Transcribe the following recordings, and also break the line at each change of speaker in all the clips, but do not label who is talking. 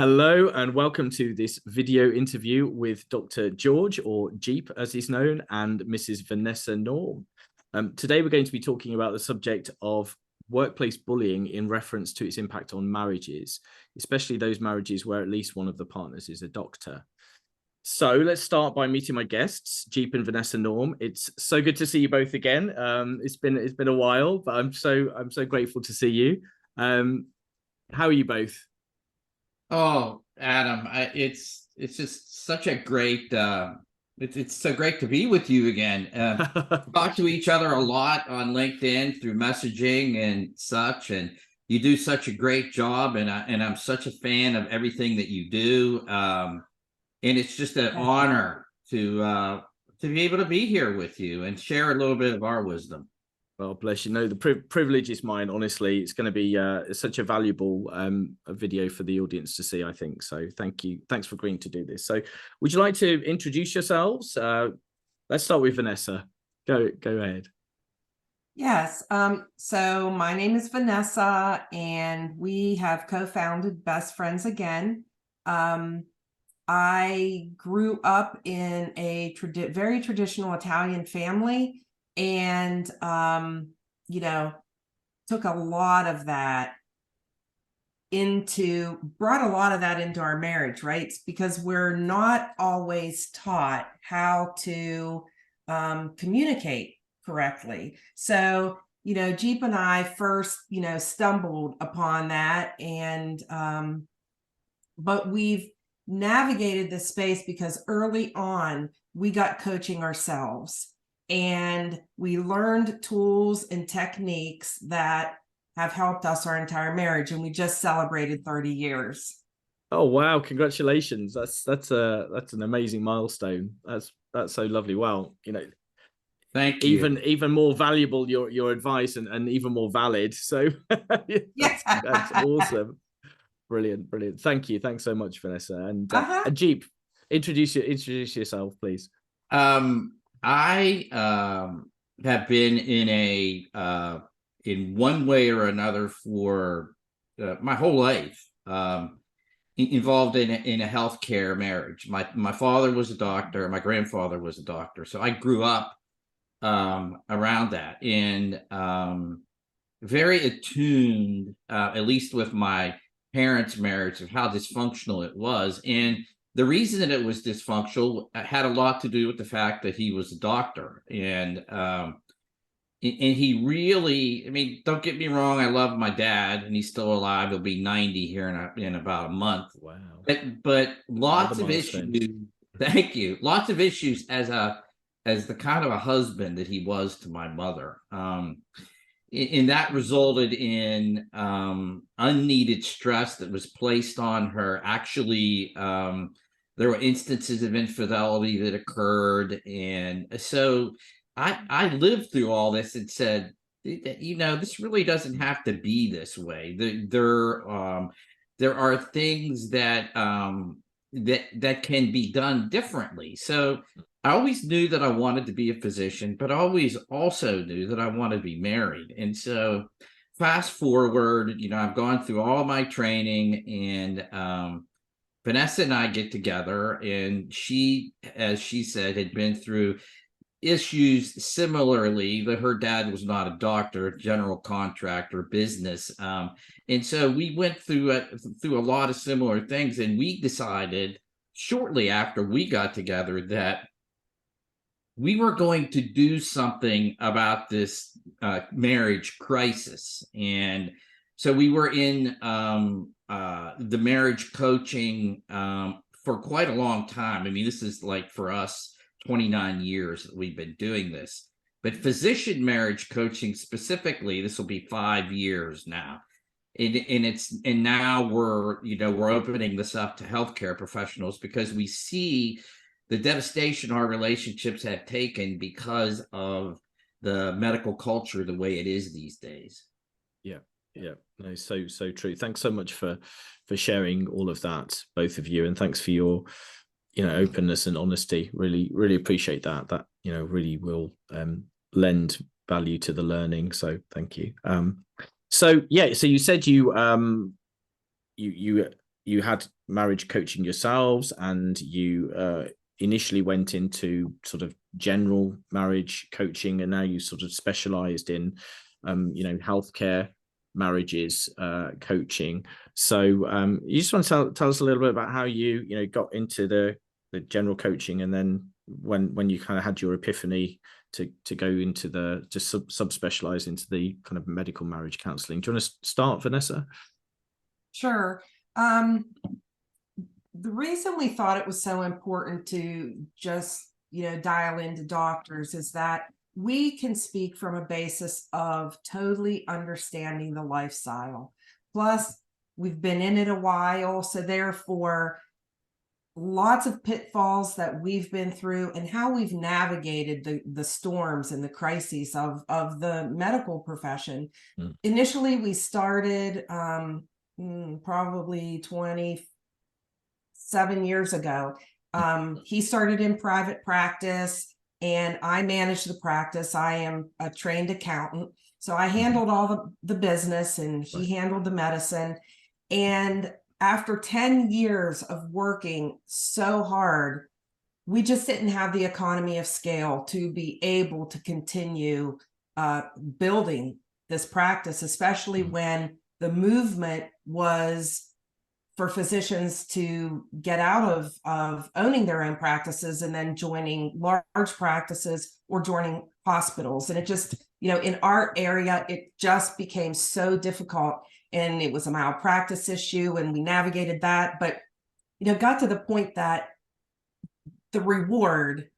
Hello and welcome to this video interview with Dr. George, or Jeep as he's known, and Mrs. Vanessa Naum. Today we're going to be talking about the subject of workplace bullying in reference to its impact on marriages, especially those marriages where at least one of the partners is a doctor. So let's start by meeting my guests, Jeep and Vanessa Naum. It's so good to see you both again. It's been a while, but I'm so grateful to see you. How are you both?
Oh, Adam, it's just such a great it's so great to be with you again. Talk to each other a lot on LinkedIn through messaging and such, and you do such a great job, and I'm such a fan of everything that you do. And it's just an honor to be able to be here with you and share a little bit of our wisdom.
Well, bless you. No, the privilege is mine, honestly. It's going to be such a valuable a video for the audience to see, I think. So thank you. Thanks for agreeing to do this. So would you like to introduce yourselves? Let's start with Vanessa. Go ahead.
Yes. So my name is Vanessa, and we have co-founded Best Friends Again. I grew up in a very traditional Italian family, and took a lot of that brought a lot of that into our marriage, right? It's because we're not always taught how to communicate correctly. So Jeep and I first stumbled upon that, and but we've navigated this space because early on we got coaching ourselves. And we learned tools and techniques that have helped us our entire marriage. And we just celebrated 30 years.
Oh, wow. Congratulations. That's an amazing milestone. That's so lovely. Wow.
Thank you.
Even more valuable, your advice, and even more valid. So
Yes.
that's awesome. Brilliant. Thank you. Thanks so much, Vanessa. And Jeep, introduce yourself, please.
I have been in one way or another for my whole life, involved in a healthcare marriage. My father was a doctor. My grandfather was a doctor. So I grew up around that, and very attuned, at least with my parents' marriage, of how dysfunctional it was. And the reason that it was dysfunctional had a lot to do with the fact that he was a doctor, and he really, I mean, don't get me wrong, I love my dad, and he's still alive. He'll be 90 here in about a month.
Wow.
But lots of issues. Thank you. Lots of issues as the kind of a husband that he was to my mother. And that resulted in unneeded stress that was placed on her. Actually, there were instances of infidelity that occurred. And so I lived through all this and said, this really doesn't have to be this way. There are things that can be done differently. So I always knew that I wanted to be a physician, but I always also knew that I wanted to be married. And so fast forward, I've gone through all my training, and Vanessa and I get together, and she, as she said, had been through issues similarly. That her dad was not a doctor, general contractor, business. And so we went through a lot of similar things, and we decided shortly after we got together that we were going to do something about this marriage crisis. And so we were in the marriage coaching for quite a long time. I mean, this is like, for us, 29 years that we've been doing this. But physician marriage coaching specifically, this will be 5 years now. And now we're opening this up to healthcare professionals, because we see the devastation our relationships have taken because of the medical culture the way it is these days.
Yeah, no, so true. Thanks so much for sharing all of that, both of you, and thanks for your openness and honesty. Really appreciate that. That really will lend value to the learning. So thank you. So you said you you had marriage coaching yourselves, and you initially went into sort of general marriage coaching, and now you sort of specialized in healthcare marriages coaching. So you just want to tell us a little bit about how you got into the general coaching, and then when you kind of had your epiphany to go into to subspecialize into the kind of medical marriage counseling. Do you want to start, Vanessa?
Sure. The reason we thought it was so important to just, dial into doctors is that we can speak from a basis of totally understanding the lifestyle. Plus, we've been in it a while, so therefore, lots of pitfalls that we've been through and how we've navigated the storms and the crises of the medical profession. Initially, we started probably 27 years ago. He started in private practice and I managed the practice. I am a trained accountant, so I handled all the business and he handled the medicine. And after 10 years of working so hard, we just didn't have the economy of scale to be able to continue building this practice, especially when the movement was for physicians to get out of owning their own practices and then joining large practices or joining hospitals. And it just, in our area, it just became so difficult. And it was a malpractice issue, and we navigated that. But, got to the point that the reward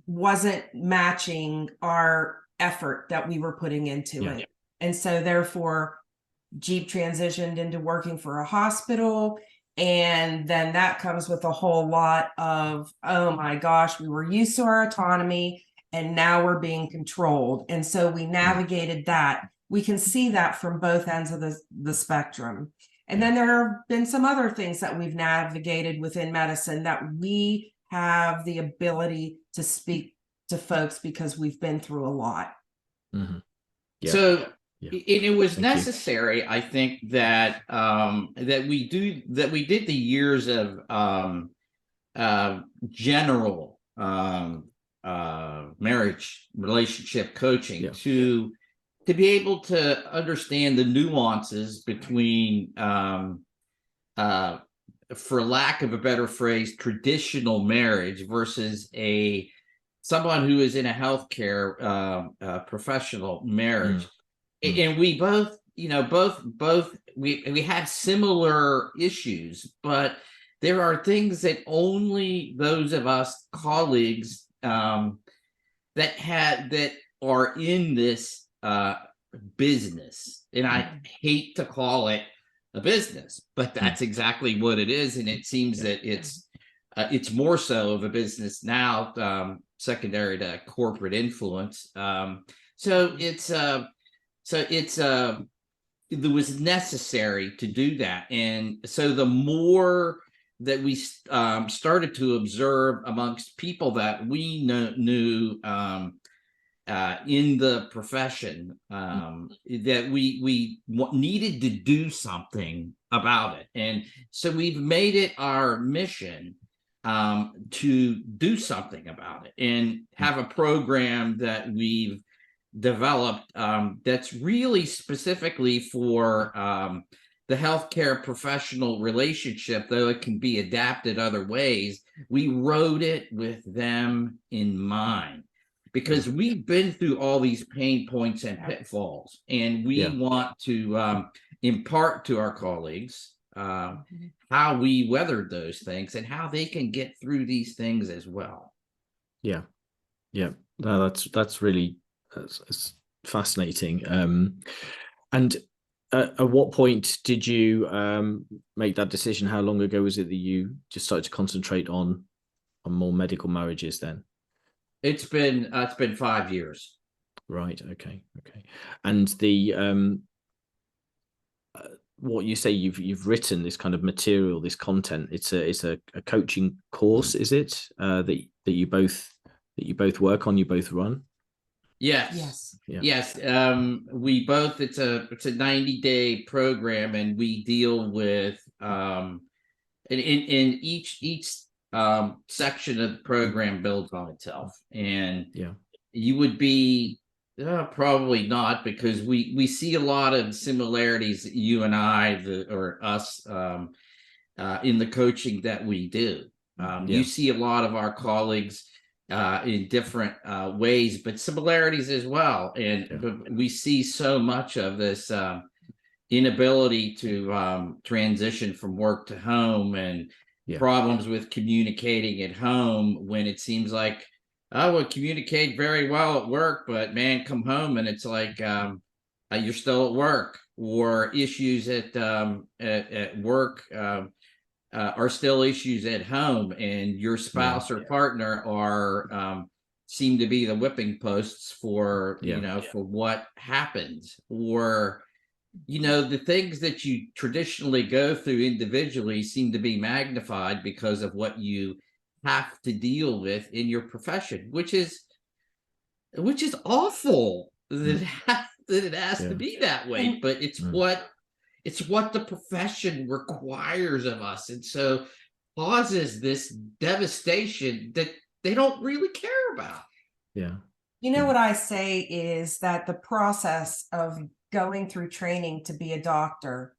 wasn't matching our effort that we were putting into it. And so therefore, Jeep transitioned into working for a hospital. And then that comes with a whole lot of, oh my gosh, we were used to our autonomy and now we're being controlled. And so we navigated that. We can see that from both ends of the spectrum. And then there have been some other things that we've navigated within medicine that we have the ability to speak to folks because we've been through a lot.
So it was necessary, I think, that we did the years of general marriage relationship coaching to be able to understand the nuances between, for lack of a better phrase, traditional marriage versus someone who is in a healthcare professional marriage. And we both, we have similar issues, but there are things that only those of us colleagues that are in this business, and I hate to call it a business, but that's exactly what it is. And it seems that it's more so of a business now, secondary to corporate influence. So it was necessary to do that. And so the more that we started to observe amongst people that we knew in the profession, that we needed to do something about it. And so we've made it our mission to do something about it and have a program that we've developed that's really specifically for the healthcare professional relationship, though it can be adapted other ways. We wrote it with them in mind, because we've been through all these pain points and pitfalls, and we want to impart to our colleagues how we weathered those things and how they can get through these things as well. No,
that's really that's fascinating. And at what point did you make that decision? How long ago was it that you just started to concentrate on more medical marriages then?
It's been 5 years.
Right. Okay. And the what you say you've written this kind of material, this content. It's a coaching course, is it? That you both work on, you both run?
Yes. We both, it's a 90-day program, and we deal with in each section of the program builds on itself, and you would be probably not, because we see a lot of similarities, you and I, or us, in the coaching that we do. You see a lot of our colleagues in different ways, but similarities as well. And we see so much of this inability to transition from work to home, and problems with communicating at home, when it seems like, I would communicate very well at work, but man, come home and it's like you're still at work, or issues at work are still issues at home, and your spouse or partner are seem to be the whipping posts for for what happens, or the things that you traditionally go through individually seem to be magnified because of what you have to deal with in your profession, which is awful that it has to be that way, but it's what the profession requires of us, and so causes this devastation that they don't really care about.
What I say is that the process of going through training to be a doctor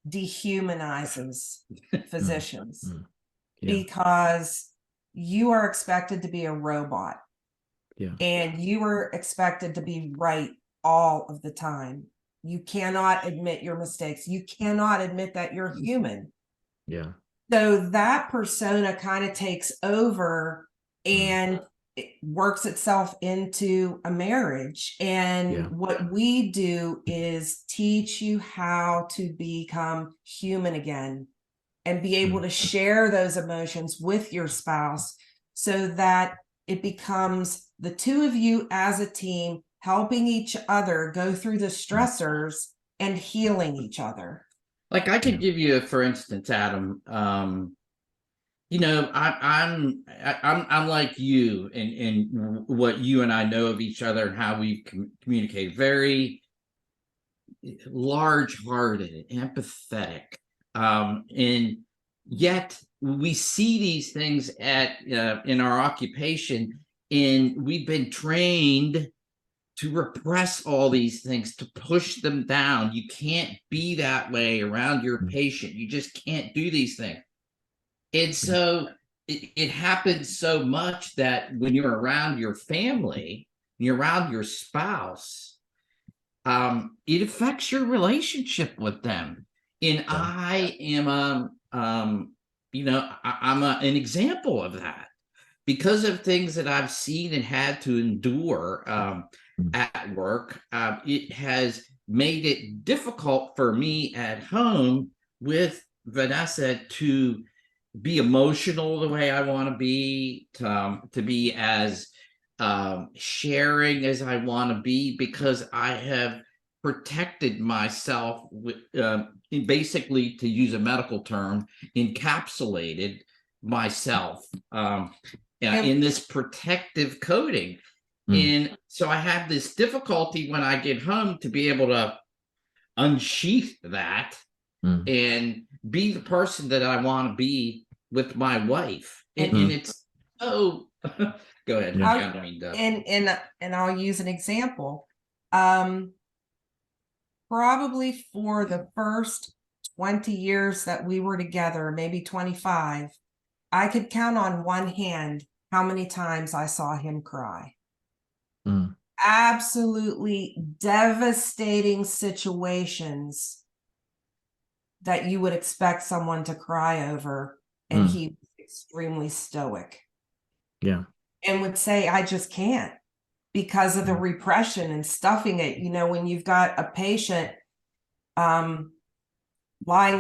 dehumanizes physicians, because you are expected to be a robot, and you are expected to be right all of the time. You cannot admit your mistakes. You cannot admit that you're human. So that persona kind of takes over, and it works itself into a marriage. And what we do is teach you how to become human again, and be able to share those emotions with your spouse, so that it becomes the two of you as a team helping each other go through the stressors and healing each other.
Like, I could give you, for instance, Adam, I'm like you in what you and I know of each other and how we communicate. Very large-hearted, empathetic, and yet we see these things in our occupation, and we've been trained to repress all these things, to push them down. You can't be that way around your patient. You just can't do these things. And so it happens so much that when you're around your family, you're around your spouse, it affects your relationship with them. And I am, I'm an example of that, because of things that I've seen and had to endure at work. It has made it difficult for me at home with Vanessa to be emotional the way I want to be, to be as sharing as I want to be, because I have protected myself with, basically, to use a medical term, encapsulated myself in this protective coating. And so I have this difficulty when I get home to be able to unsheath that and be the person that I want to be with my wife. And it's go ahead.
And I'll use an example. Probably for the first 20 years that we were together, maybe 25, I could count on one hand how many times I saw him cry. Absolutely devastating situations that you would expect someone to cry over, and he was extremely stoic. And would say, I just can't, because of the repression and stuffing it. When you've got a patient lying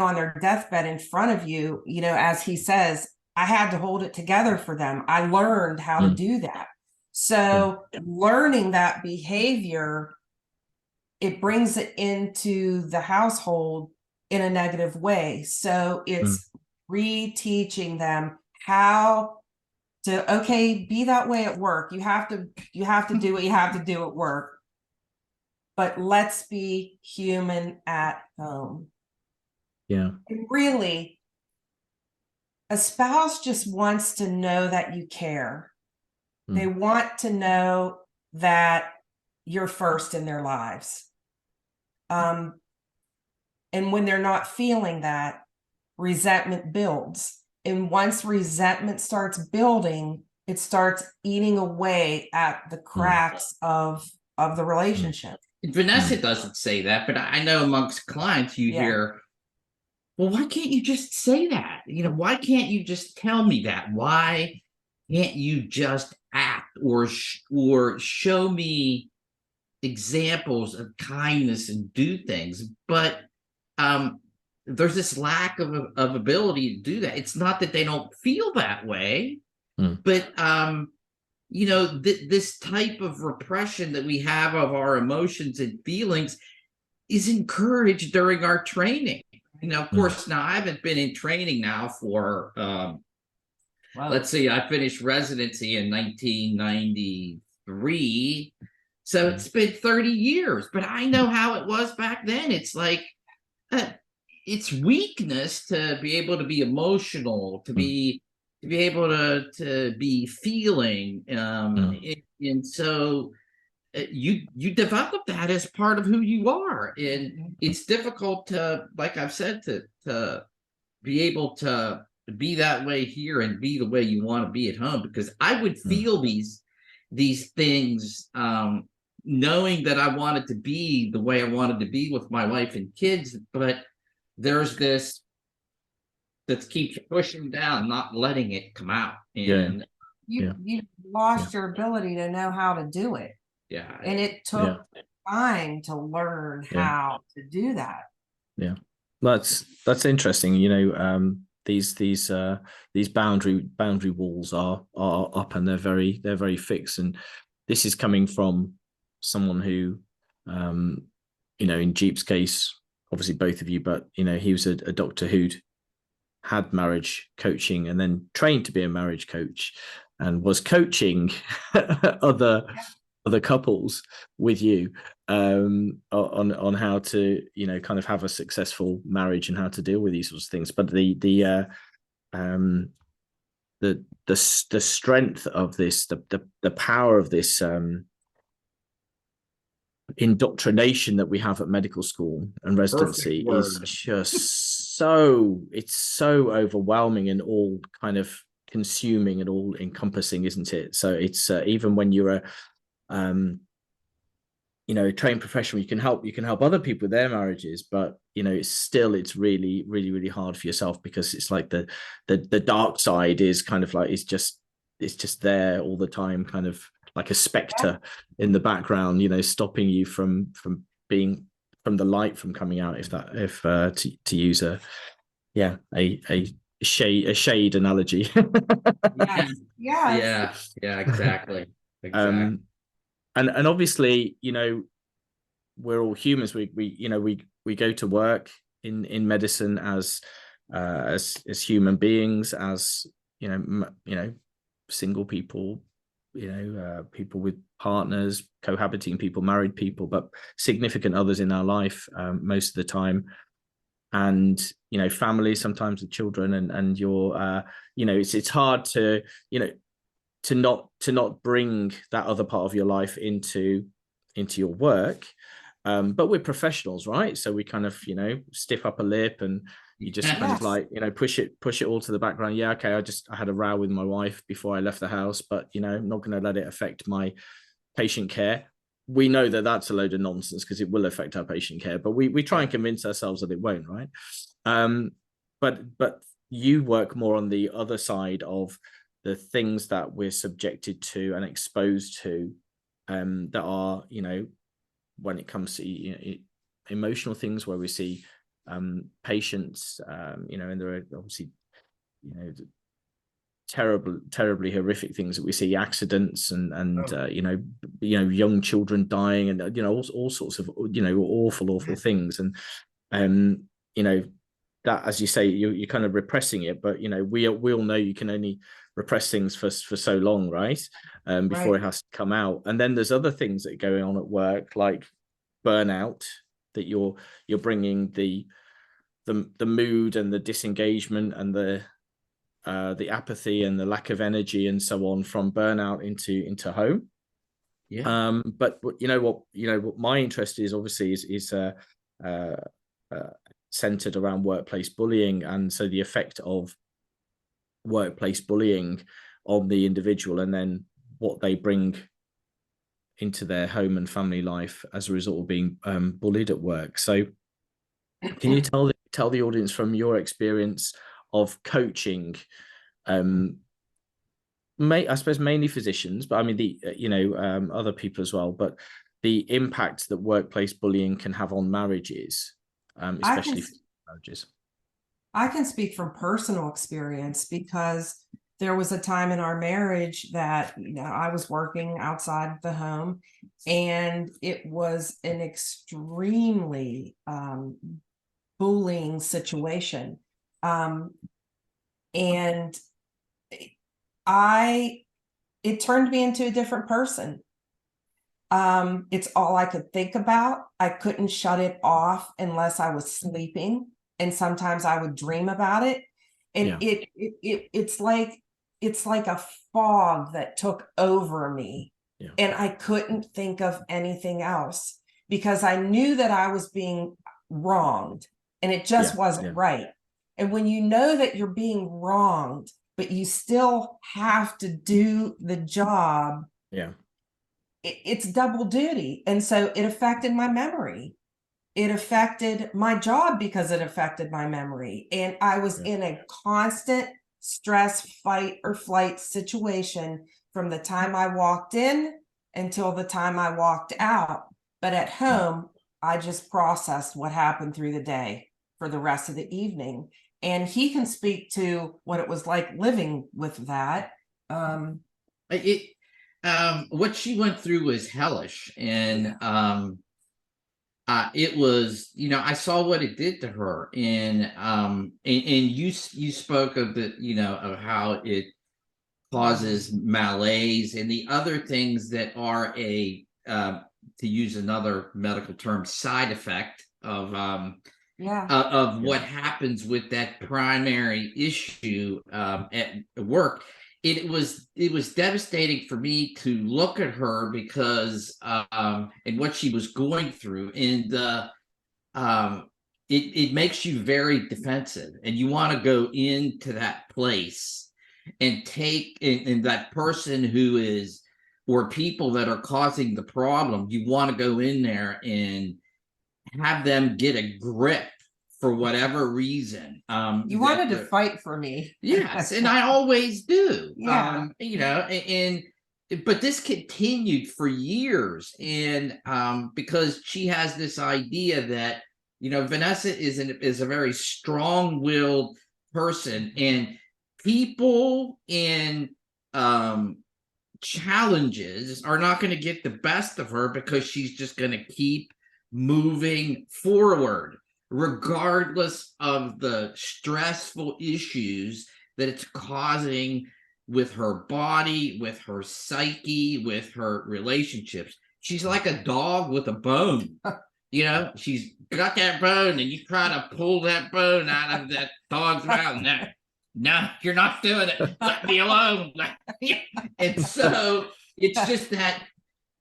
on their deathbed in front of you, as he says, I had to hold it together for them. I learned how to do that. So learning that behavior, it brings it into the household in a negative way. So it's reteaching them how to, be that way at work. You have to do what you have to do at work, but let's be human at home. And really, a spouse just wants to know that you care. They want to know that you're first in their lives. And when they're not feeling that, resentment builds. And once resentment starts building, it starts eating away at the cracks of the relationship.
Vanessa doesn't say that, but I know amongst clients you hear, well, why can't you just say that? You know, why can't you just tell me that? Why can't you just act or show me examples of kindness and do things? But there's this lack of ability to do that. It's not that they don't feel that way, but you know, this type of repression that we have of our emotions and feelings is encouraged during our training. You know, of course, now I haven't been in training now for let's see, I finished residency in 1993. So it's been 30 years, but I know how it was back then. It's like it's weakness to be able to be emotional, to be able to be feeling, and so you develop that as part of who you are, and it's difficult to, like I've said, to be able to be that way here and be the way you want to be at home, because I would feel these things, knowing that I wanted to be the way I wanted to be with my wife and kids, but there's this that keeps pushing down, not letting it come out. And
you lost your ability to know how to do it. And it took time to learn how to do that.
That's interesting. You know, these boundary walls are up, and they're very fixed, and this is coming from someone who, you know, in Jeep's case, obviously both of you, but you know, he was a doctor who'd had marriage coaching and then trained to be a marriage coach, and was coaching other couples with you on how to, you know, kind of have a successful marriage and how to deal with these sorts of things. But the strength of this, the power of this indoctrination that we have at medical school and residency is just it's so overwhelming and all kind of consuming and all encompassing, isn't it? So it's even when you're a you know, a trained professional, you can help other people with their marriages, but you know, it's really hard for yourself, because it's like the dark side is kind of like it's just there all the time, kind of like a specter in the background, you know, stopping you from being, from the light from coming out, to use a shade analogy.
Exactly.
And obviously, you know, we're all humans. We go to work in medicine as human beings, as you know, single people, you know, people with partners, cohabiting people, married people, but significant others in our life most of the time, and you know, families sometimes with children, and you're you know, it's hard to, you know, to not bring that other part of your life into your work, but we're professionals, right? So we kind of, you know, stiff upper lip, and you just kind of like, you know, push it all to the background. Yeah, okay, I had a row with my wife before I left the house, but you know, I'm not going to let it affect my patient care. We know that that's a load of nonsense, because it will affect our patient care, but we try and convince ourselves that it won't, right? But you work more on the other side of the things that we're subjected to and exposed to, that are, you know, when it comes to, you know, emotional things, where we see patients, you know, and there are obviously, you know, terribly horrific things that we see, accidents and you know, young children dying, and you know, all sorts of, you know, awful things, and you know, that, as you say, you're kind of repressing it, but you know, we all know you can only repress things for so long, right? Before it has to come out. And then there's other things that are going on at work, like burnout, that you're bringing the mood and the disengagement and the the apathy and the lack of energy and so on from burnout into home.
Yeah.
But what my interest is obviously is centered around workplace bullying, and so the effect of workplace bullying on the individual, and then what they bring into their home and family life as a result of being bullied at work. So can you tell the audience from your experience of coaching, I suppose mainly physicians, but I mean other people as well, but the impact that workplace bullying can have on marriages, especially marriages?
I can speak from personal experience, because there was a time in our marriage that, I was working outside the home, and it was an extremely bullying situation. And it turned me into a different person. It's all I could think about. I couldn't shut it off unless I was sleeping. And sometimes I would dream about it. And it's like a fog that took over me.
Yeah.
And I couldn't think of anything else, because I knew that I was being wronged, and it just wasn't right. And when you know that you're being wronged, but you still have to do the job, it's double duty. And so it affected my memory. It affected my job because it affected my memory. And I was in a constant stress, fight or flight situation from the time I walked in until the time I walked out. But at home, I just processed what happened through the day for the rest of the evening. And he can speak to what it was like living with that.
What she went through was hellish, and it was, I saw what it did to her, and you spoke of of how it causes malaise and the other things that are to use another medical term, side effect of what happens with that primary issue at work. It was devastating for me to look at her, because and what she was going through, and it makes you very defensive, and you want to go into that place and take and that person who is, or people that are causing the problem, you want to go in there and have them get a grip for whatever reason.
You wanted to fight for me.
Yes, and I always do.
Yeah.
But this continued for years, and because she has this idea that Vanessa is a very strong-willed person, and people in challenges are not going to get the best of her, because she's just going to keep moving forward, regardless of the stressful issues that it's causing with her body, with her psyche, with her relationships. She's like a dog with a bone. She's got that bone, and you try to pull that bone out of that dog's mouth. No, you're not doing it. Let me alone. And so it's just that,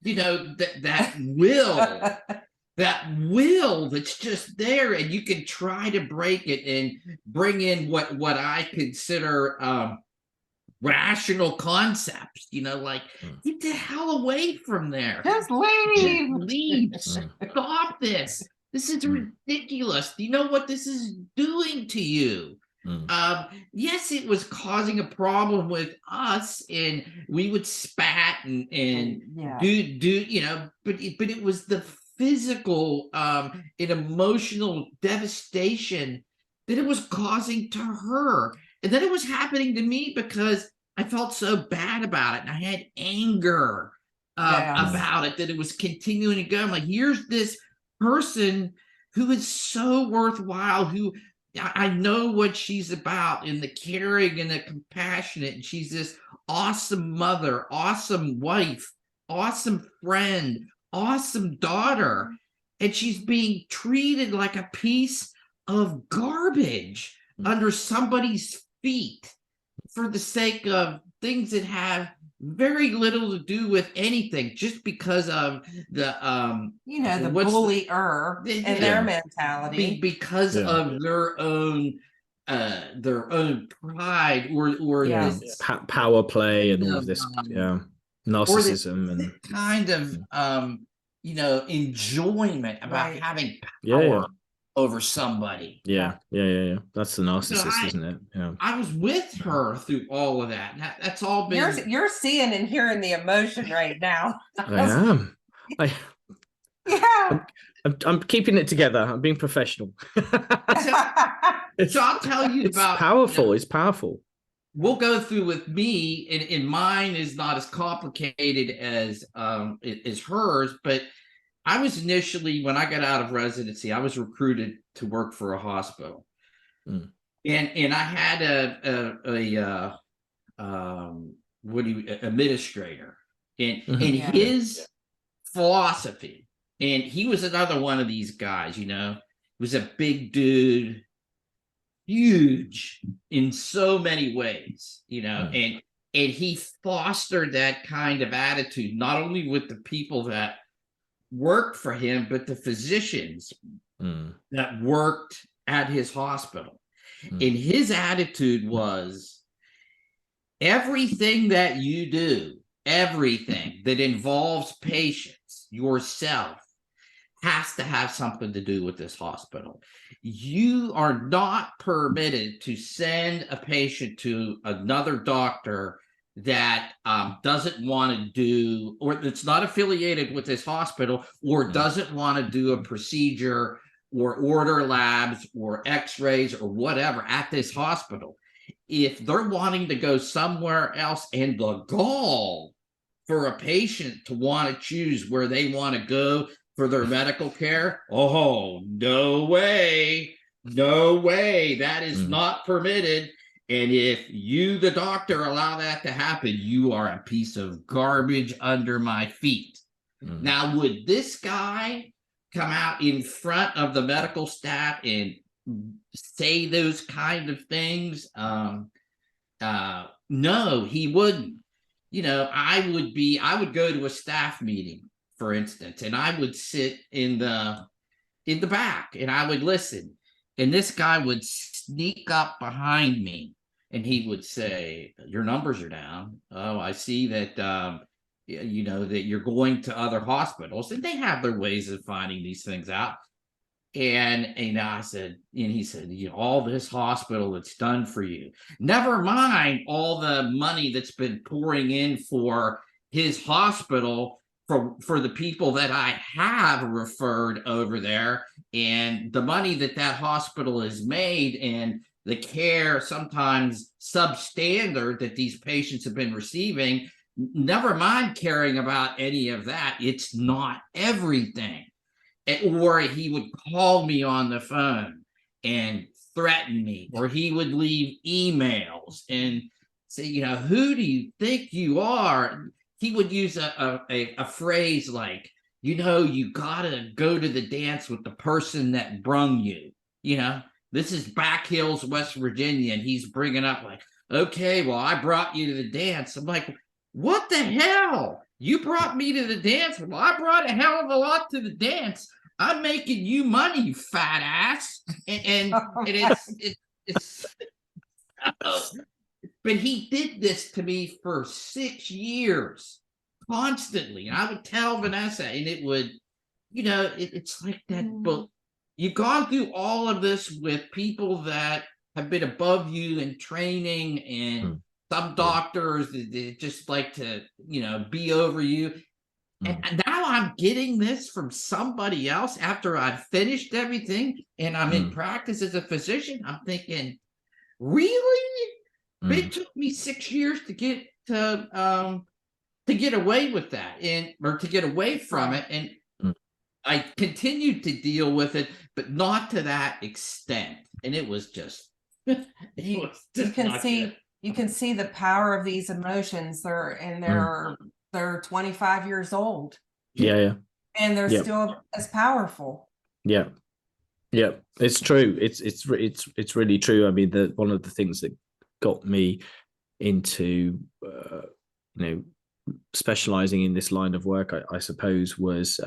that will that's just there, and you can try to break it and bring in what I consider rational concepts, like, get the hell away from there.
Just leave.
Leave. Stop this. This is ridiculous. Do you know what this is doing to you? Yes, it was causing a problem with us, and we would spat and do but it was the physical and emotional devastation that it was causing to her. And then it was happening to me because I felt so bad about it, and I had anger about it, that it was continuing to go. I'm like, here's this person who is so worthwhile, who I know what she's about, and the caring and the compassionate, and she's this awesome mother, awesome wife, awesome friend, awesome daughter, and she's being treated like a piece of garbage under somebody's feet. for the sake of things that have very little to do with anything, just because of the
the
what's
bullier and their mentality,
because of their own pride or this
power play and all of this narcissism and
kind of enjoyment about having power over somebody.
That's the narcissist, isn't it?
I was with her through all of that. That's all been
you're seeing and hearing the emotion right now.
I am. I'm keeping it together. I'm being professional.
So I'll tell you about
powerful. It's powerful.
We'll go through with me, and mine is not as complicated as hers, but I was initially, when I got out of residency, I was recruited to work for a hospital. And I had administrator, and his philosophy, and he was another one of these guys, was a big dude, huge in so many ways, and he fostered that kind of attitude, not only with the people that worked for him, but the physicians that worked at his hospital. And his attitude was, everything that you do, everything that involves patients, yourself, has to have something to do with this hospital. You are not permitted to send a patient to another doctor that doesn't want to do, or that's not affiliated with this hospital, or doesn't want to do a procedure or order labs or x-rays or whatever at this hospital. If they're wanting to go somewhere else, and the gall for a patient to want to choose where they want to go for their medical care, oh, no way, that is not permitted. And if you, the doctor, allow that to happen, you are a piece of garbage under my feet. Now, would this guy come out in front of the medical staff and say those kind of things? No, he wouldn't. I would go to a staff meeting, for instance, and I would sit in the back and I would listen. And this guy would sneak up behind me and he would say, "Your numbers are down. Oh, I see that, that you're going to other hospitals." And they have their ways of finding these things out. And I said, and he said, all this hospital that's done for you, never mind all the money that's been pouring in for his hospital for the people that I have referred over there, and the money that hospital has made, and the care sometimes substandard that these patients have been receiving. Never mind caring about any of that. It's not everything. Or he would call me on the phone and threaten me, or he would leave emails and say, "Who do you think you are?" He would use a phrase like, "You gotta go to the dance with the person that brung you." This is Back Hills, West Virginia, and he's bringing up like, "Okay, well, I brought you to the dance." I'm like, what the hell? You brought me to the dance? Well, I brought a hell of a lot to the dance. I'm making you money, you fat ass. And it's but he did this to me for 6 years, constantly. And I would tell Vanessa, and it would, it's like that. But you've gone through all of this with people that have been above you in training, and some doctors they just like to, be over you. And now I'm getting this from somebody else after I've finished everything and I'm in practice as a physician. I'm thinking, really? It took me 6 years to get away with that, or to get away from it. And I continued to deal with it, but not to that extent. And it was just,
you can see the power of these emotions. They're 25 years old.
Yeah.
And they're still as powerful.
Yeah. It's true. It's really true. I mean, one of the things that got me into specializing in this line of work, I suppose, was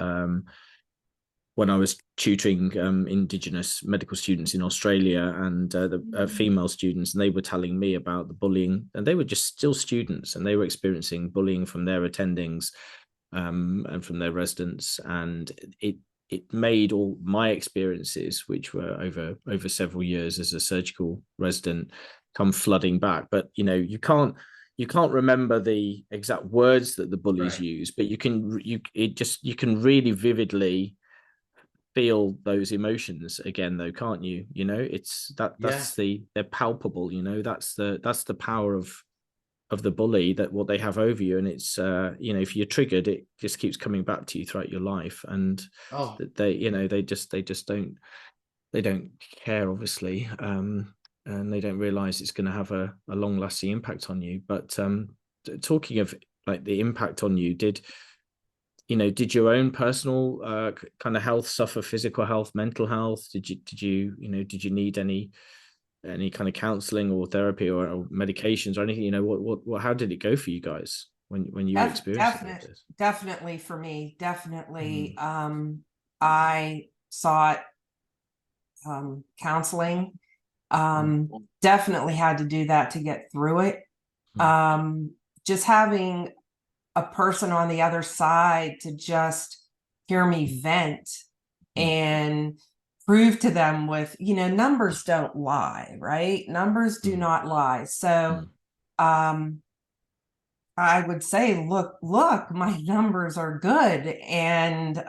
when I was tutoring Indigenous medical students in Australia, and the female students, and they were telling me about the bullying, and they were just still students, and they were experiencing bullying from their attendings and from their residents, and it made all my experiences, which were over several years as a surgical resident, come flooding back. But you can't remember the exact words that the bullies use, but you can really vividly feel those emotions again, though, can't you? They're palpable. That's the power of the bully, that what they have over you. And it's if you're triggered, it just keeps coming back to you throughout your life. And they don't care, obviously, and they don't realize it's going to have a long lasting impact on you. But talking of like the impact on you, did your own personal kind of health suffer? Physical health, mental health? Did you need any kind of counseling or therapy or medications or anything? How did it go for you guys when you experienced this?
Definitely for me, definitely. I sought counseling. Definitely had to do that to get through it. Just having a person on the other side to just hear me vent and prove to them with, numbers don't lie, right? Numbers do not lie. So I would say, look, my numbers are good. And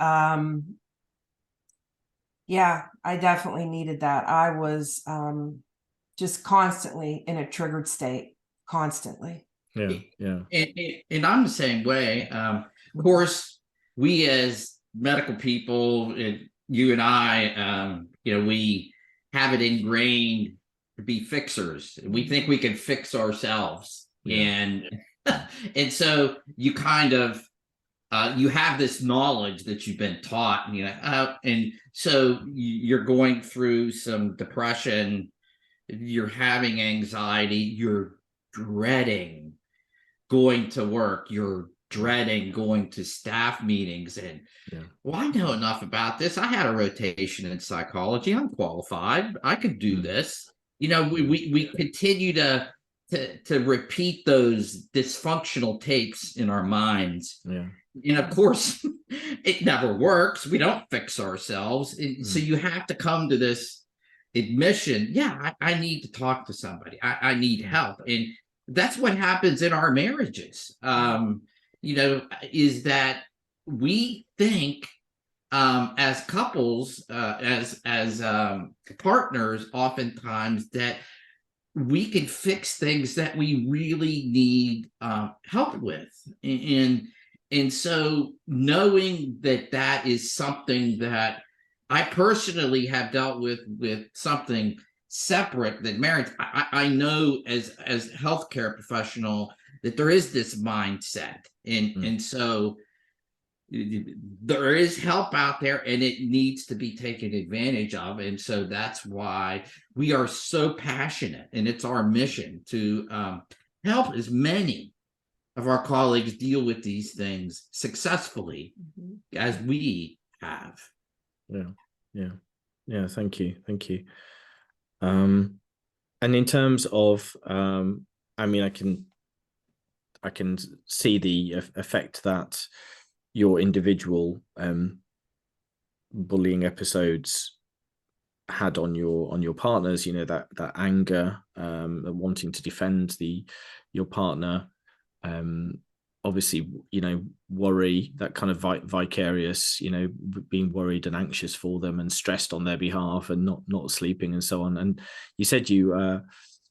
I definitely needed that. I was just constantly in a triggered state, constantly.
Yeah. And I'm the same way. Of course, we as medical people, you and I, we have it ingrained to be fixers. We think we can fix ourselves. And so you kind of you have this knowledge that you've been taught, and so you're going through some depression, you're having anxiety, you're dreading going to work, you're dreading going to staff meetings. And well, I know enough about this. I had a rotation in psychology. I'm qualified. I could do this. We continue to repeat those dysfunctional tapes in our minds. And of course, it never works. We don't fix ourselves. So you have to come to this admission. I need to talk to somebody. I need help. And that's what happens in our marriages, is that we think as couples, as partners, oftentimes that we can fix things that we really need help with. And so knowing that is something that I personally have dealt with something separate than marriage. I know as a healthcare professional that there is this mindset, and so there is help out there, and it needs to be taken advantage of. And so that's why we are so passionate, and it's our mission to help as many of our colleagues deal with these things successfully as we have.
Thank you. And in terms of I can see the effect that your individual bullying episodes had on your partners, that anger, wanting to defend your partner, obviously, worry, that kind of vicarious, being worried and anxious for them and stressed on their behalf and not sleeping and so on. And you said you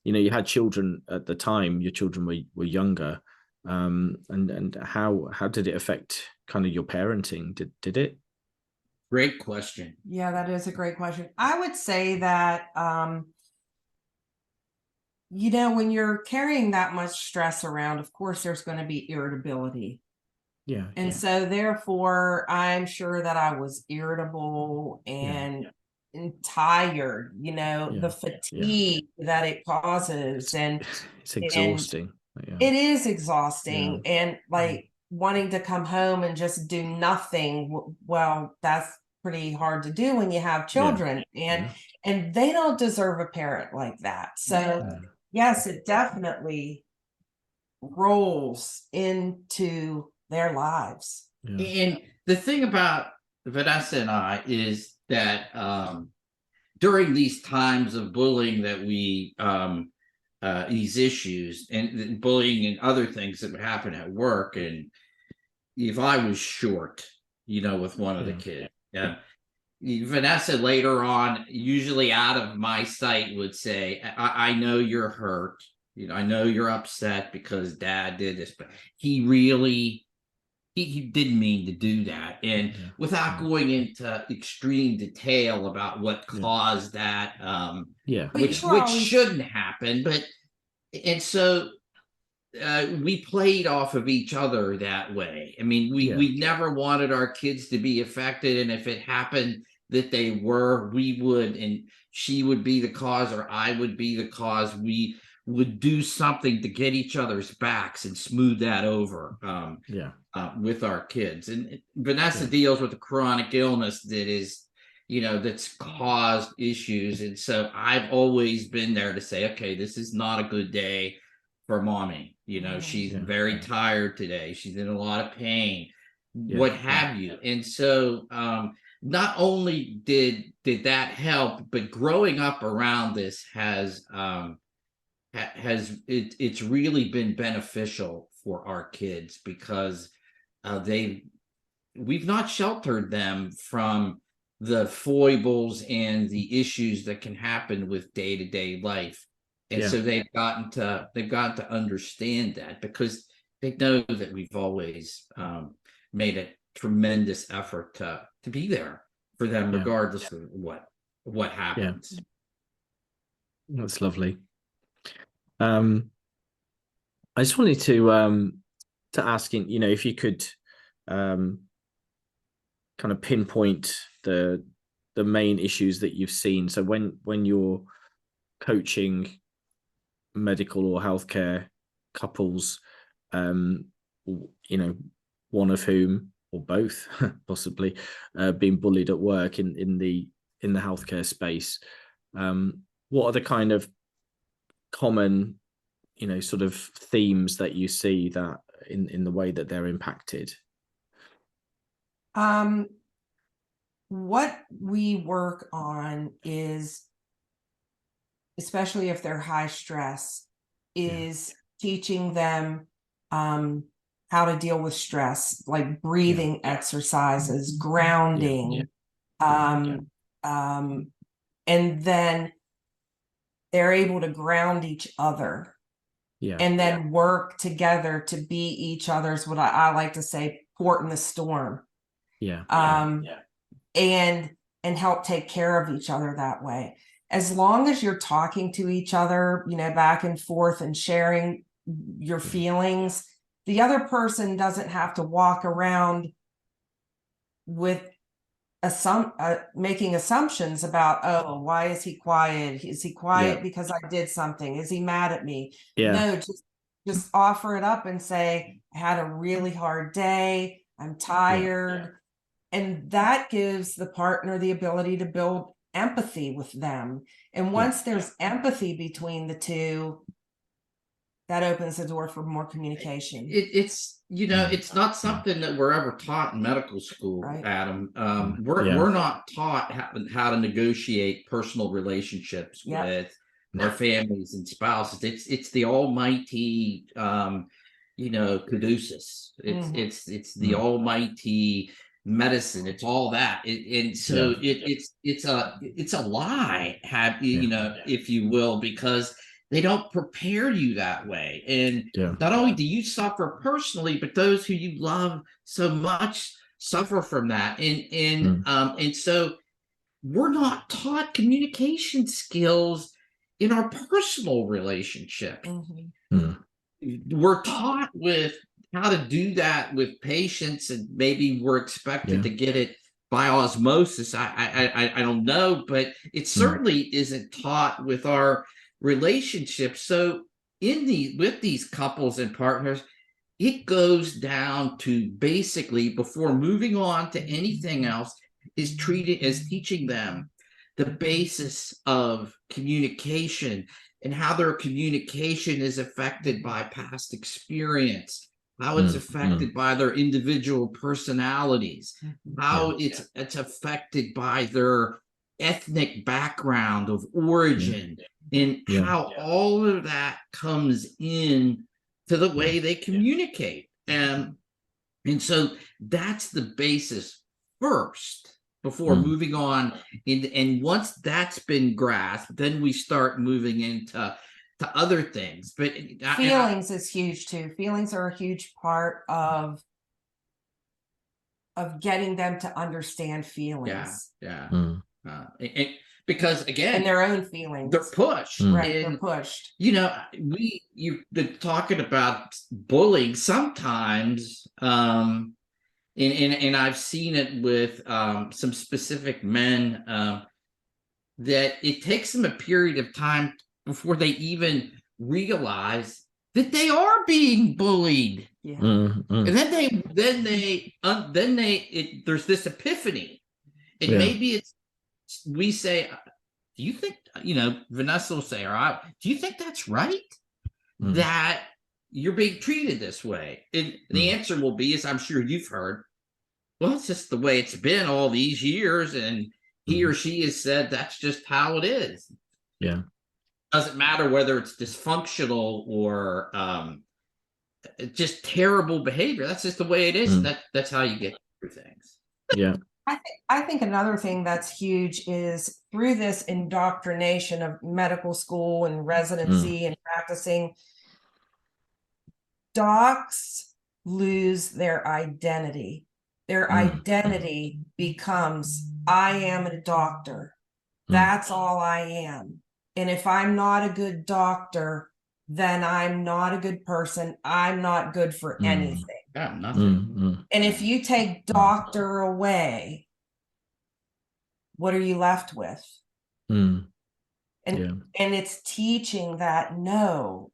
had children at the time. Your children were younger, and how did it affect kind of your parenting? Did it?
Great question.
Yeah, that is a great question. I would say that when you're carrying that much stress around, of course, there's going to be irritability. And so therefore, I'm sure that I was irritable and tired, the fatigue that it causes. And
it's exhausting. Yeah.
It is exhausting, and like wanting to come home and just do nothing. Well, that's pretty hard to do when you have children, and they don't deserve a parent like that. So yes, it definitely rolls into their lives.
And the thing about Vanessa and I is that during these times of bullying that we these issues and bullying and other things that would happen at work, and if I was short, with one of the kids, Vanessa later on, usually out of my sight, would say, I know you're hurt. I know you're upset because dad did this, but he really, he didn't mean to do that. And without going into extreme detail about what caused that, which shouldn't happen. And so we played off of each other that way. I mean, we never wanted our kids to be affected. And if it happened that they were, we would, and she would be the cause, or I would be the cause. We would do something to get each other's backs and smooth that over with our kids. And Vanessa deals with a chronic illness that is, that's caused issues. And so I've always been there to say, okay, this is not a good day for mommy. She's very tired today. She's in a lot of pain, what have you. And so not only did that help, but growing up around this it's really been beneficial for our kids, because we've not sheltered them from the foibles and the issues that can happen with day-to-day life. And so they've gotten to understand that, because they know that we've always made a tremendous effort to be there for them, regardless of what happens.
That's lovely. I just wanted to ask, if you could kind of pinpoint the main issues that you've seen. So when you're coaching medical or healthcare couples, one of whom, or both possibly, being bullied at work in the healthcare space, what are the kind of common sort of themes that you see that in the way that they're impacted?
What we work on is, especially if they're high stress, is teaching them how to deal with stress, like breathing exercises, grounding, and then they're able to ground each other, and then work together to be each other's, what I like to say, port in the storm. And help take care of each other that way. As long as you're talking to each other, back and forth, and sharing your feelings, the other person doesn't have to walk around with making assumptions about, oh, why is he quiet? Is he quiet because I did something? Is he mad at me? No, just offer it up and say, I had a really hard day. I'm tired. And that gives the partner the ability to build empathy with them. And once there's empathy between the two, that opens the door for more communication.
It's not something that we're ever taught in medical school, Adam. We're not taught how to negotiate personal relationships with our families and spouses. It's the almighty caduceus. It's the almighty medicine. It's all that. It's a lie, if you will, because they don't prepare you that way. And not only do you suffer personally, but those who you love so much suffer from that. And so we're not taught communication skills in our personal relationship. We're taught with how to do that with patients, and maybe we're expected to get it by osmosis. I don't know, but it certainly isn't taught with our relationships. So with these couples and partners, it goes down to basically, before moving on to anything else, is teaching them the basis of communication and how their communication is affected by past experience, how it's affected by their individual personalities, how it's affected by their ethnic background of origin, and how all of that comes in to the way they communicate. And so that's the basis first before moving on. And once that's been grasped, then we start moving into other things. But
feelings is huge too. Feelings are a huge part of getting them to understand feelings.
Because again,
and their own feelings,
they're pushed.
Right, they're pushed.
You know, you've been talking about bullying sometimes, and I've seen it with some specific men, that it takes them a period of time before they even realize that they are being bullied. And then there's this epiphany, and maybe we say, do you think, Vanessa will say, all right, do you think that's right? That you're being treated this way? And the answer will be, as I'm sure you've heard, well, it's just the way it's been all these years, and he or she has said that's just how it is. Doesn't matter whether it's dysfunctional or just terrible behavior. That's just the way it is. That's how you get through things.
I think another thing that's huge is through this indoctrination of medical school and residency and practicing, docs lose their identity. Their identity becomes, I am a doctor. That's all I am. And if I'm not a good doctor, then I'm not a good person. I'm not good for anything.
Nothing.
And if you take doctor away, what are you left with? And it's teaching that no,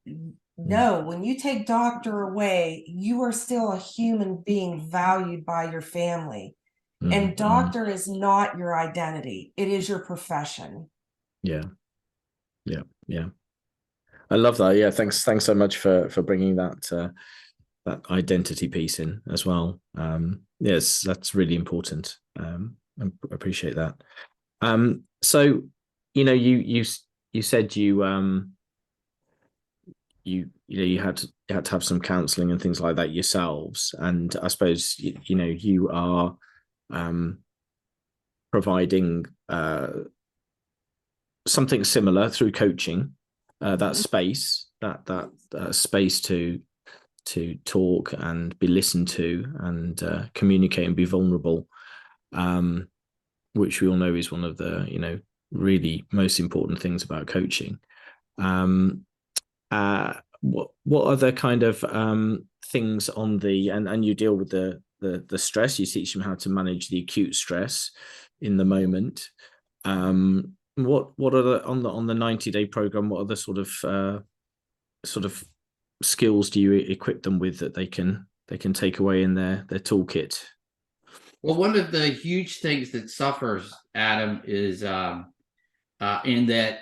when you take doctor away, you are still a human being valued by your family. And doctor is not your identity. It is your profession.
I love that. Yeah, thanks so much for bringing that that identity piece in as well. Yes, that's really important. I appreciate that. So, you said you had to have some counselling and things like that yourselves, and I suppose you are providing something similar through coaching, that space, that space to talk and be listened to and communicate and be vulnerable, which we all know is one of the really most important things about coaching. What other kind of things on the and you deal with the stress? You teach them how to manage the acute stress in the moment. What are the on the 90-day program? What are the sort of skills do you equip them with that they can take away in their toolkit?
Well, one of the huge things that suffers, Adam, is in that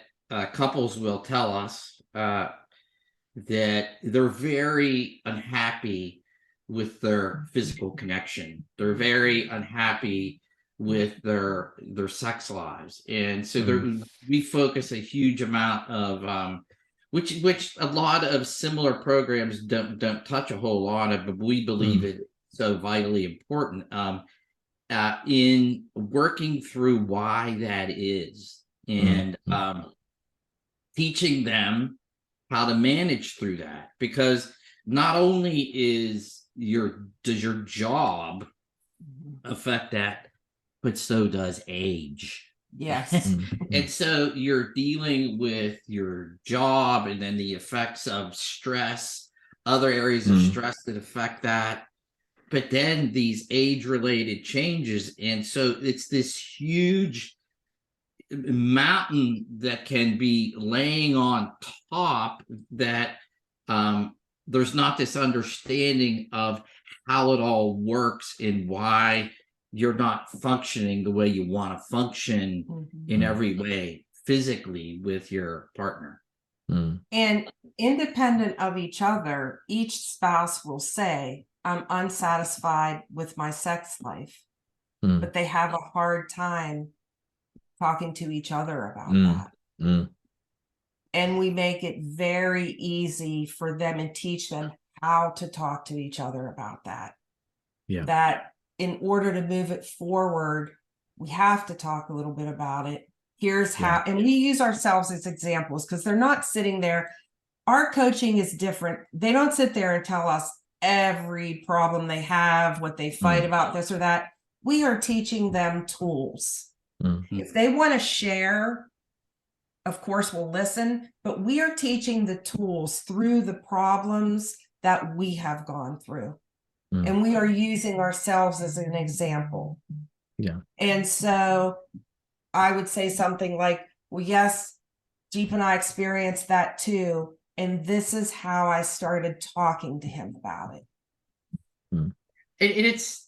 couples will tell us that they're very unhappy with their physical connection. They're very unhappy with their sex lives, and so we focus a huge amount of which a lot of similar programs don't touch a whole lot of, but we believe it so vitally important in working through why that is, and teaching them how to manage through that, because not only does your job affect that, but so does age.
Yes.
And so you're dealing with your job and then the effects of stress, other areas of stress that affect that, but then these age-related changes. And so it's this huge mountain that can be laying on top that there's not this understanding of how it all works and why you're not functioning the way you want to function in every way physically with your partner.
And independent of each other, each spouse will say, I'm unsatisfied with my sex life, but they have a hard time talking to each other about that. And we make it very easy for them and teach them how to talk to each other about that. That in order to move it forward, we have to talk a little bit about it. Here's how, and we use ourselves as examples because they're not sitting there. Our coaching is different. They don't sit there and tell us every problem they have, what they fight about, this or that. We are teaching them tools. If they want to share, of course, we'll listen, but we are teaching the tools through the problems that we have gone through. And we are using ourselves as an example. And so I would say something like, well, yes, Jeep and I experienced that too. And this is how I started talking to him about it.
And it's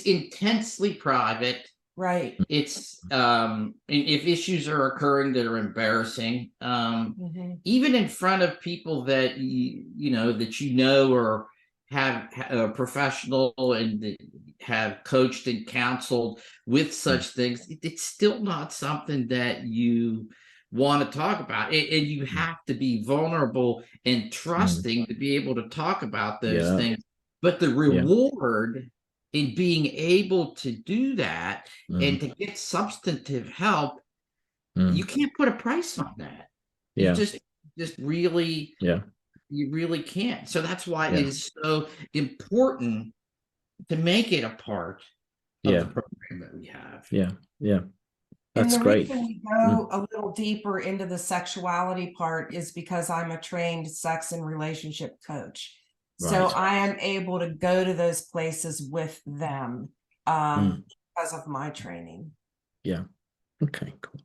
intensely private.
Right.
It's if issues are occurring that are embarrassing, even in front of people that you know or have a professional and have coached and counseled with such things, it's still not something that you want to talk about. And you have to be vulnerable and trusting to be able to talk about those things. But the reward in being able to do that and to get substantive help, you can't put a price on that. You just really, you really can't. So that's why it is so important to make it a part of the program that we have.
That's great.
And the reason we go a little deeper into the sexuality part is because I'm a trained sex and relationship coach. So I am able to go to those places with them because of my training.
Okay, cool.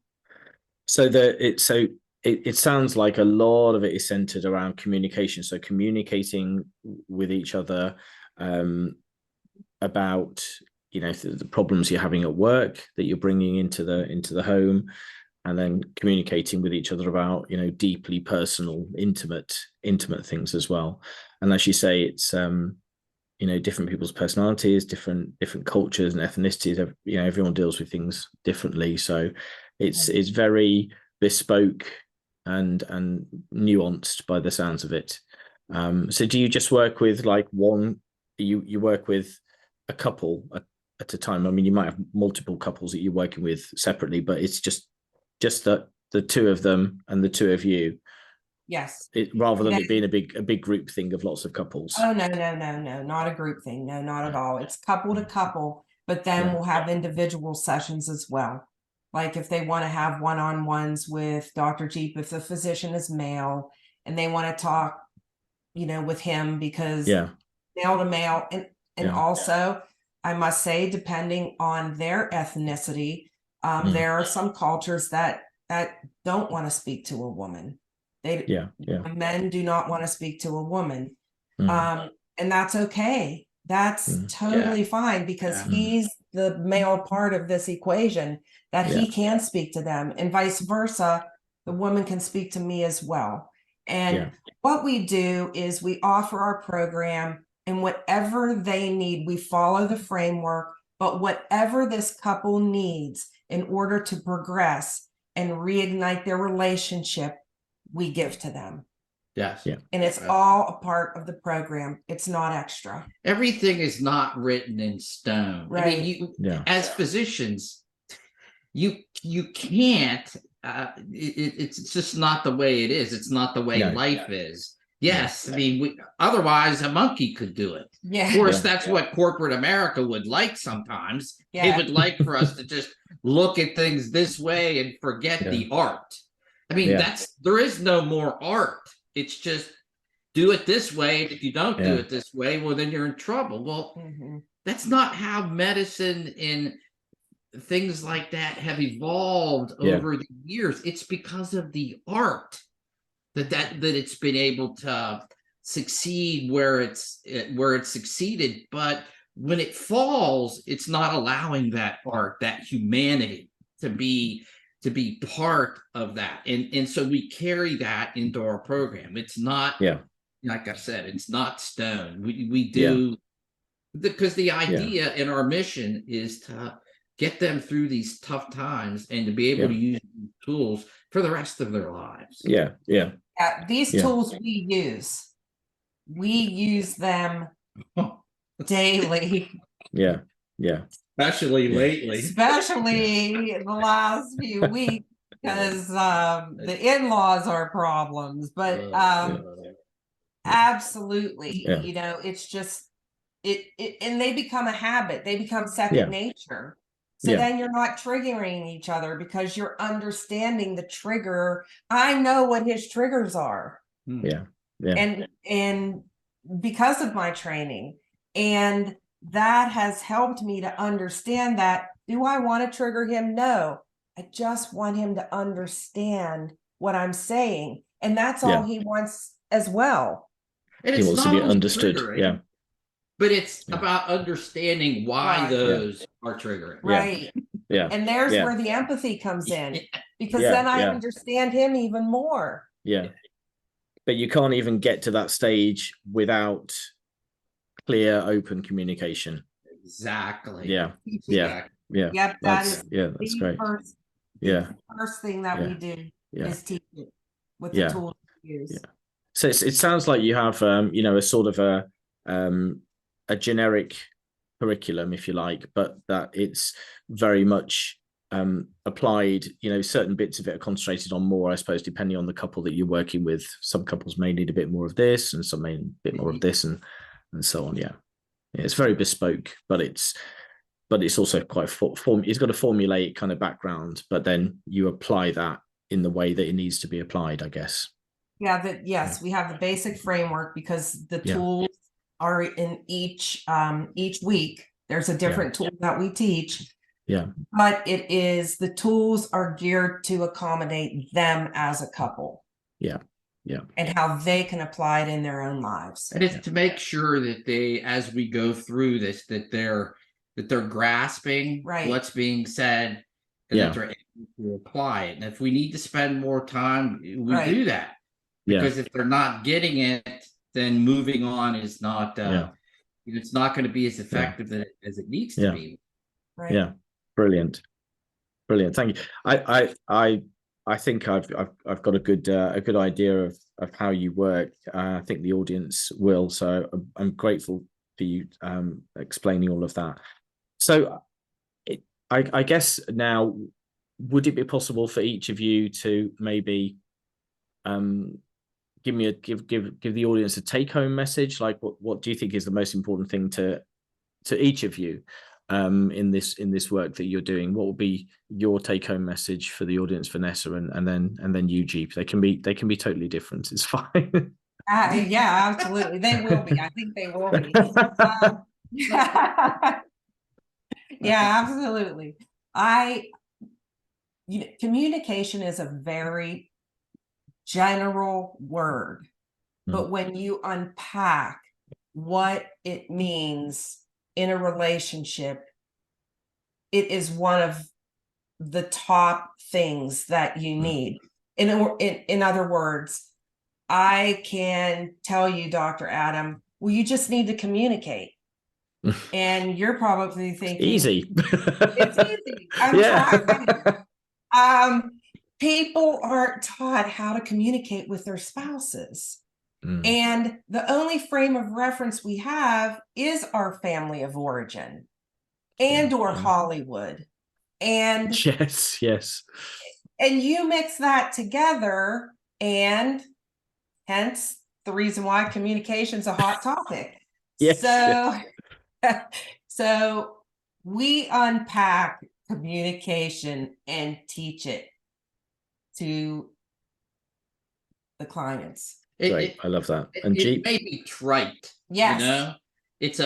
So it sounds like a lot of it is centered around communication. So communicating with each other about the problems you're having at work that you're bringing into the home, and then communicating with each other about deeply personal, intimate things as well. And as you say, it's different people's personalities, different cultures and ethnicities. Everyone deals with things differently, so it's very bespoke and nuanced by the sounds of it. So do you just work with like one? You work with a couple at a time? I mean, you might have multiple couples that you're working with separately, but it's just that the two of them and the two of you.
Yes.
Rather than it being a big group thing of lots of couples.
Oh, no, not a group thing. No, not at all. It's couple to couple, but then we'll have individual sessions as well. Like if they want to have one-on-ones with Dr. Jeep, if the physician is male and they want to talk, with him because male to male. And also, I must say, depending on their ethnicity, there are some cultures that don't want to speak to a woman. Men do not want to speak to a woman. And that's okay. That's totally fine because he's the male part of this equation that he can speak to them, and vice versa. The woman can speak to me as well. And what we do is we offer our program, and whatever they need, we follow the framework, but whatever this couple needs in order to progress and reignite their relationship, we give to them. And it's all a part of the program. It's not extra.
Everything is not written in stone.
Right.
I mean, as physicians, you can't. It's just not the way it is. It's not the way life is. Yes, I mean, otherwise a monkey could do it. Of course, that's what corporate America would like sometimes. They would like for us to just look at things this way and forget the art. I mean, there is no more art. It's just do it this way. If you don't do it this way, well, then you're in trouble. Well, that's not how medicine and things like that have evolved over the years. It's because of the art that it's been able to succeed where it's succeeded, but when it falls, it's not allowing that art, that humanity to be part of that. And so we carry that into our program. It's not, like I said, it's not stone. We do, because the idea in our mission is to get them through these tough times and to be able to use these tools for the rest of their lives.
These tools we use them daily.
Especially lately.
Especially the last few weeks, because the in-laws are problems. But absolutely, you know, it's just and they become a habit. They become second nature. So then you're not triggering each other because you're understanding the trigger. I know what his triggers are. And because of my training, and that has helped me to understand that. Do I want to trigger him? No, I just want him to understand what I'm saying. And that's all he wants as well.
And
he wants to be understood.
But it's about understanding why those are triggering.
Right. And there's where the empathy comes in, because then I understand him even more.
But you can't even get to that stage without clear, open communication.
Exactly.
Yep,
That's great.
The first thing that we do is teach it with the tools we use.
So it sounds like you have you know, a sort of a generic curriculum, if you like, but that it's very much applied, you know, certain bits of it are concentrated on more, I suppose, depending on the couple that you're working with. Some couples may need a bit more of this and some may need a bit more of this and so on. It's very bespoke, but it's also quite it's got a formulaic kind of background, but then you apply that in the way that it needs to be applied, I guess.
We have the basic framework, because the tools are in each week. There's a different tool that we teach. But the tools are geared to accommodate them as a couple. And how they can apply it in their own lives.
And it's to make sure that they, as we go through this, that they're grasping what's being said, and that they're able to apply it. And if we need to spend more time, we do that. Because if they're not getting it, then moving on is not it's not going to be as effective as it needs to be.
Brilliant Thank you. I think I've got a good idea of how you work. I think the audience will, so I'm grateful for you explaining all of that. So I guess now, would it be possible for each of you to maybe give the audience a take-home message? Like, what do you think is the most important thing to each of you in this work that you're doing? What will be your take-home message for the audience, Vanessa, and then you, Jeep? They can be totally different. It's fine.
Yeah, absolutely. They will be. I think they will be. Yeah, absolutely. Communication is a very general word, but when you unpack what it means in a relationship, it is one of the top things that you need. In other words, I can tell you, Dr. Adam, well, you just need to communicate. And you're probably thinking,
easy.
It's easy. People aren't taught how to communicate with their spouses. And the only frame of reference we have is our family of origin or Hollywood. And
yes.
And you mix that together, and hence the reason why communication is a hot topic. So we unpack communication and teach it to the clients.
Great. I love that. And
it may be trite.
Yes.
You know, it's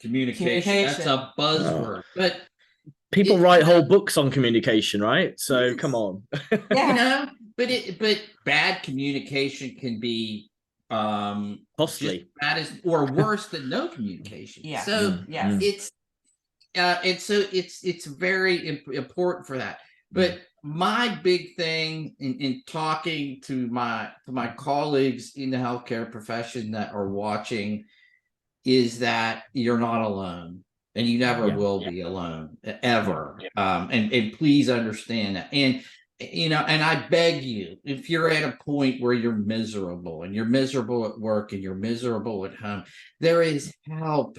communication. That's a buzzword. But
people write whole books on communication, right? So come on.
You know, but bad communication can be
Costly.
That is, or worse than no communication.
Yeah.
So
Yes.
it's and so it's very important for that. But my big thing in talking to my colleagues in the healthcare profession that are watching is that you're not alone, and you never will be alone ever. And please understand that. And and I beg you, if you're at a point where you're miserable, and you're miserable at work, and you're miserable at home, there is help.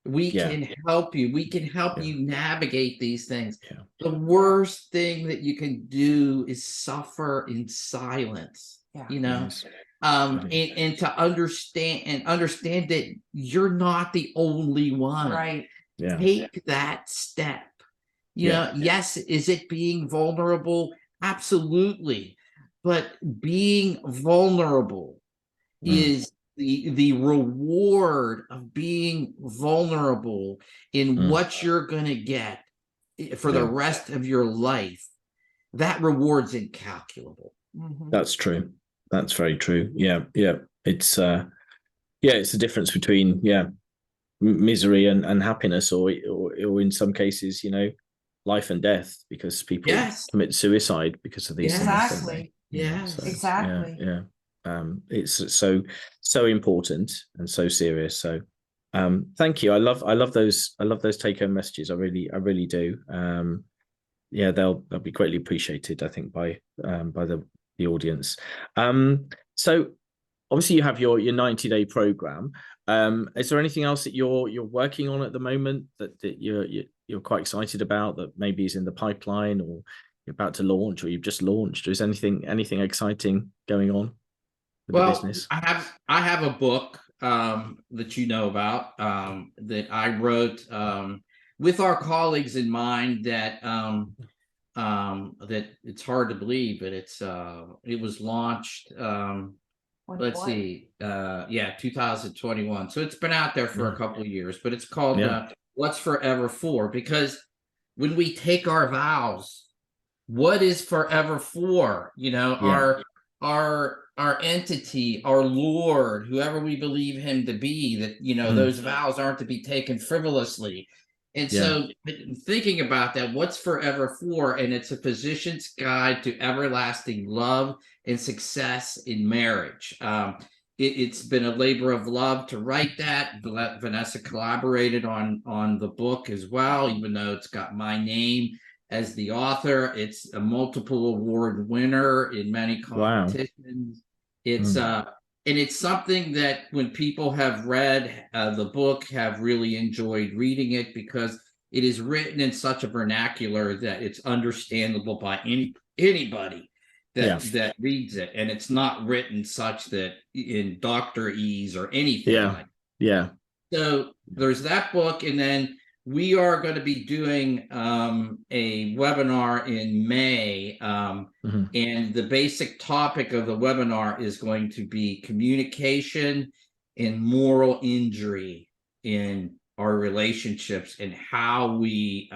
We can help you. We can help you navigate these things. The worst thing that you can do is suffer in silence. And to understand that you're not the only one.
Right.
Take that step. Yes, is it being vulnerable? Absolutely. But being vulnerable is the reward of being vulnerable in what you're going to get for the rest of your life. That reward's incalculable.
That's true. That's very true. Yeah. It's it's the difference between misery and happiness, or in some cases, life and death, because people commit suicide because of these things.
Exactly.
Exactly. It's so important and so serious. So thank you. I love those take home messages. I really do. They'll be greatly appreciated, I think, by the audience. So obviously you have your 90-day program. Is there anything else that you're working on at the moment that you're quite excited about, that maybe is in the pipeline, or you're about to launch, or you've just launched? Or is anything exciting going on with the business?
I have a book that you know about, that I wrote with our colleagues in mind, that that it's hard to believe, but it was launched let's see 2021, so it's been out there for a couple of years, but it's called What's Forever For? Because when we take our vows, what is forever for? Our entity, our Lord, whoever we believe him to be, that those vows aren't to be taken frivolously. And so thinking about that, what's forever for? And it's a physician's guide to everlasting love and success in marriage. It's been a labor of love to write that. Vanessa collaborated on the book as well, even though it's got my name as the author. It's a multiple award winner in many competitions. It's and it's something that when people have read the book, have really enjoyed reading it, because it is written in such a vernacular that it's understandable by anybody that reads it, and it's not written such that in doctorese or anything. So there's that book, and then we are going to be doing a webinar in May, and the basic topic of the webinar is going to be communication and moral injury in our relationships, and how we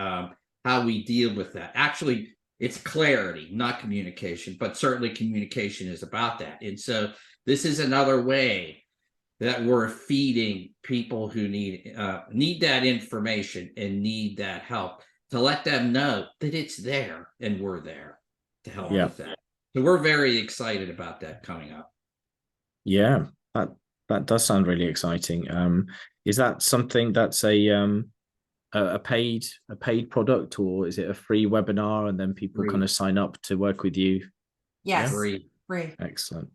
deal with that. Actually, it's clarity, not communication, but certainly communication is about that. And so this is another way that we're feeding people who need that information and need that help, to let them know that it's there and we're there to help with that. So we're very excited about that coming up.
Yeah, that does sound really exciting. Is that something that's a paid product, or is it a free webinar and then people kind of sign up to work with you?
Yes,
free.
Excellent.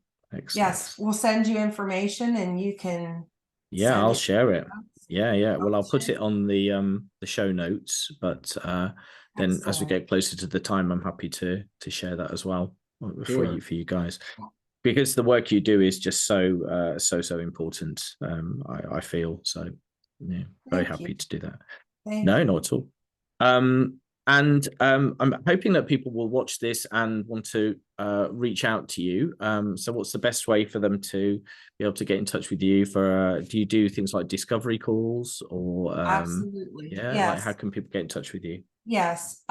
Yes, we'll send you information and you can.
I'll share it. Well, I'll put it on the show notes, but then as we get closer to the time, I'm happy to share that as well for you guys, because the work you do is just so important. I feel so. Very happy to do that. Not at all. And I'm hoping that people will watch this and want to reach out to you. So what's the best way for them to be able to get in touch with you? Do you do things like discovery calls, or
absolutely?
Like, how can people get in touch with you?
Yes.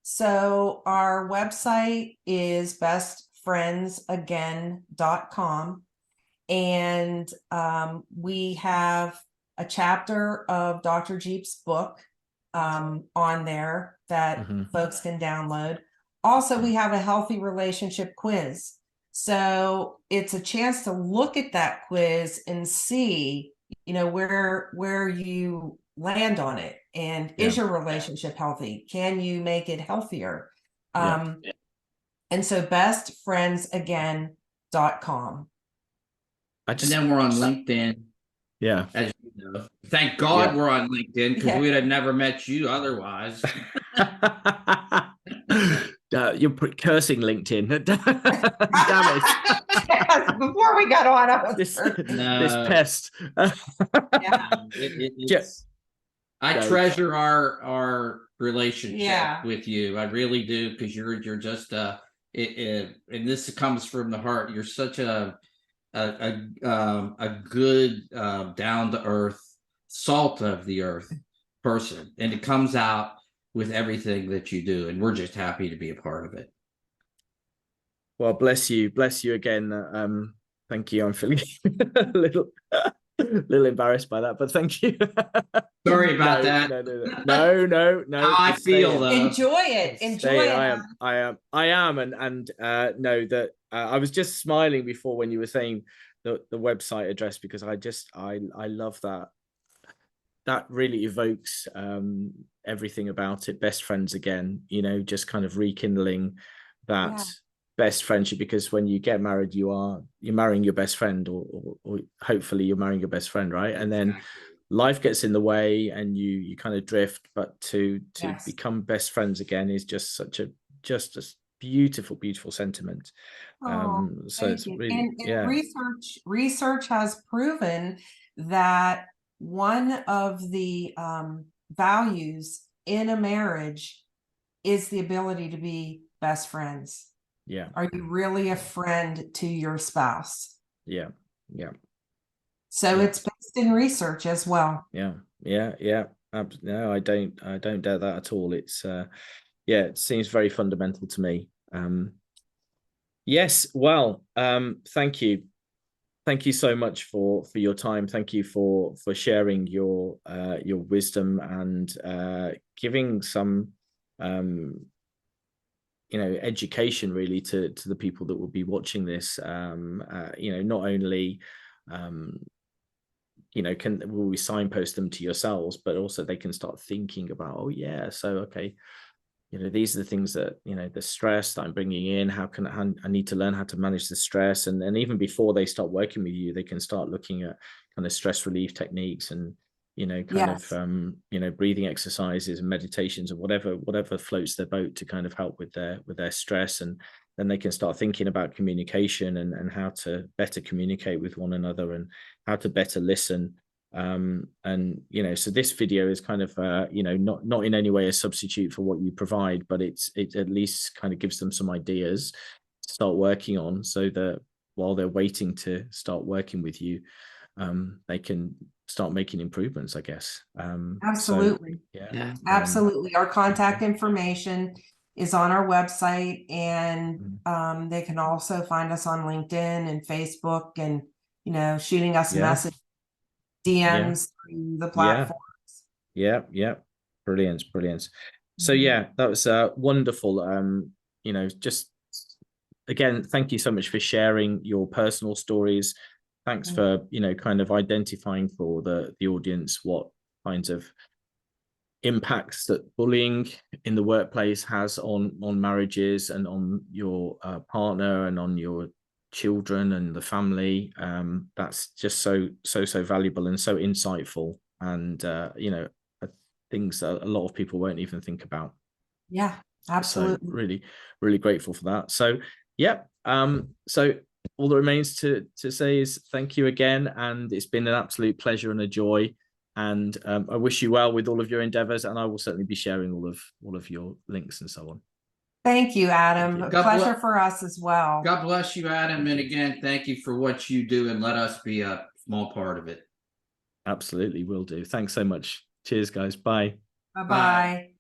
So our website is bestfriendsagain.com, And we have a chapter of Dr. Jeep's book on there that folks can download. Also, we have a healthy relationship quiz. So it's a chance to look at that quiz and see, you know, where you land on it. And is your relationship healthy? Can you make it healthier? And so bestfriendsagain.com.
And then we're on LinkedIn.
Yeah.
As you know. Thank God we're on LinkedIn, because we'd have never met you otherwise.
You're cursing LinkedIn. Damn it.
Before we got on, I was
this pest.
I treasure our relationship with you. I really do, because you're just and this comes from the heart. You're such a good down to earth, salt of the earth person, and it comes out with everything that you do, and we're just happy to be a part of it.
Well, bless you again. Thank you. I'm feeling a little embarrassed by that, but thank you.
Sorry about that.
No.
How I feel though.
Enjoy it.
I am, and know that I was just smiling before when you were saying the website address, because I love that. That really evokes everything about it. Best friends again, you know, just kind of rekindling that best friendship, because when you get married, you're marrying your best friend, or hopefully you're marrying your best friend, right? And then life gets in the way and you kind of drift, but to become best friends again is just such a beautiful sentiment. So it's really
research has proven that one of the values in a marriage is the ability to be best friends. Are you really a friend to your spouse? So it's based in research as well.
No, I don't doubt that at all. It's it seems very fundamental to me. Yes, well, thank you so much for your time. Thank you for sharing your wisdom and giving some education really to the people that will be watching this. Not only will we signpost them to yourselves, but also they can start thinking about, these are the things that, the stress that I'm bringing in, I need to learn how to manage the stress. And even before they start working with you, they can start looking at kind of stress relief techniques and, breathing exercises and meditations or whatever floats their boat to kind of help with their stress. And then they can start thinking about communication and how to better communicate with one another and how to better listen. So this video is kind of not in any way a substitute for what you provide, but it at least kind of gives them some ideas to start working on, so that while they're waiting to start working with you, they can start making improvements, I guess.
Absolutely. Absolutely. Our contact information is on our website, and they can also find us on LinkedIn and Facebook, and shooting us messages, DMs through the platforms.
Brilliant. So that was wonderful. Just again, thank you so much for sharing your personal stories. Thanks for kind of identifying for the audience what kinds of impacts that bullying in the workplace has on marriages and on your partner and on your children and the family. That's just so valuable and so insightful, and things that a lot of people won't even think about.
Absolutely.
So really grateful for that. So so all that remains to say is thank you again, and it's been an absolute pleasure and a joy, and I wish you well with all of your endeavors, and I will certainly be sharing all of your links and so on.
Thank you, Adam. A pleasure for us as well.
God bless you, Adam. And again, thank you for what you do, and let us be a small part of it.
Absolutely, will do. Thanks so much. Cheers, guys. Bye.
Bye-bye.